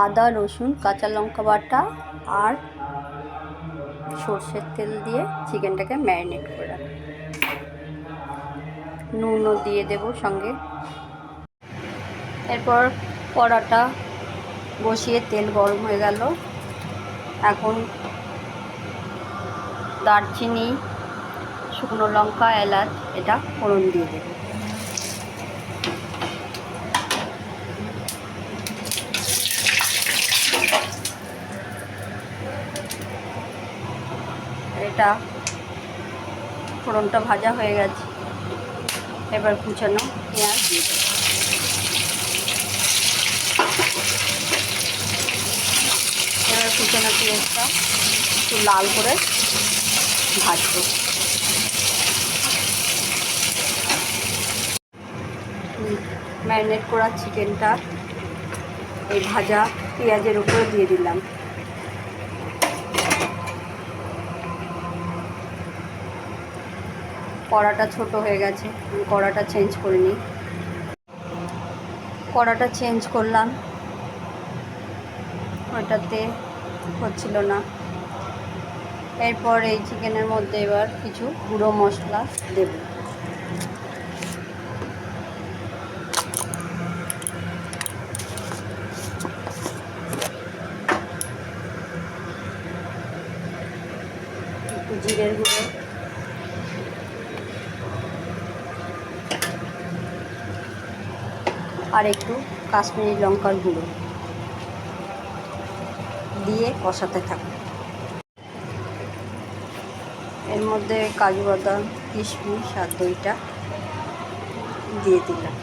আদা রসুন কাঁচা লঙ্কা বাটা আর সর্ষের তেল দিয়ে চিকেনটাকে ম্যারিনেট করে রাখবো। নুনও দিয়ে দেব সঙ্গে। এরপর কড়াটা বসিয়ে তেল গরম হয়ে গেল। এখন দারচিনি, শুকনো লঙ্কা, এলাচ এটা ফোড়ন দিয়ে দেব। এটা ফোড়নটা ভাজা হয়ে গেছে। এবার কুচানো পেঁয়াজ দিয়ে দেব। এবার কুচানো পেঁয়াজটা একটু লাল করে ভাজবো। ম্যারিনেট করা চিকেনটা এই ভাজা পেঁয়াজের উপরে দিয়ে দিলাম। কড়াটা ছোট হয়ে গেছে, কড়াটা চেঞ্জ করে নিই। কড়াটা চেঞ্জ করলাম, ওটাতে হচ্ছিল না। এরপর এই চিকেনের মধ্যে এবার কিছু গুঁড়ো মশলা দেব। একটু জিরের গুঁড়ো, আর একটু কাশ্মীরি লঙ্কার গুঁড়ো দিয়ে কষাতে থাকবো। এর মধ্যে কাজু বাদাম, কিশমিশ আর দইটা দিয়ে দিলাম,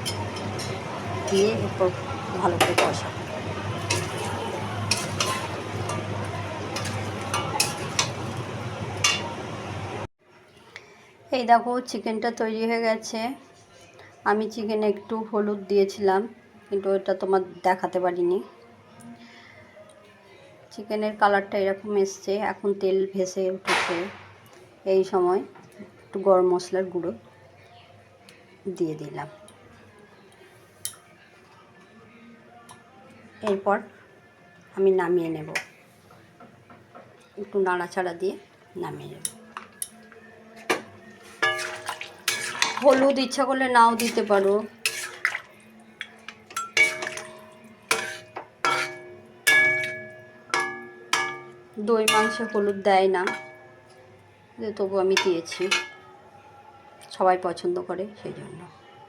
দিয়ে এরপর ভালো করে কষাবো। এই দেখো চিকেনটা তৈরি হয়ে গেছে। আমি চিকেনে একটু হলুদ দিয়েছিলাম, কিন্তু এটা তোমার দেখাতে পারিনি। চিকেনের কালারটা এরকম এসছে। এখন তেল ভেসে উঠেছে। এই সময় একটু গরম মশলার গুঁড়ো দিয়ে দিলাম। এরপর আমি নামিয়ে নেব, একটু নাড়াচাড়া দিয়ে নামিয়ে নেব। হলুদ ইচ্ছা করলে নাও দিতে পারো। দই মাংসে হলুদ দেয় না, তবু আমি দিয়েছি, সবাই পছন্দ করে সেই জন্য।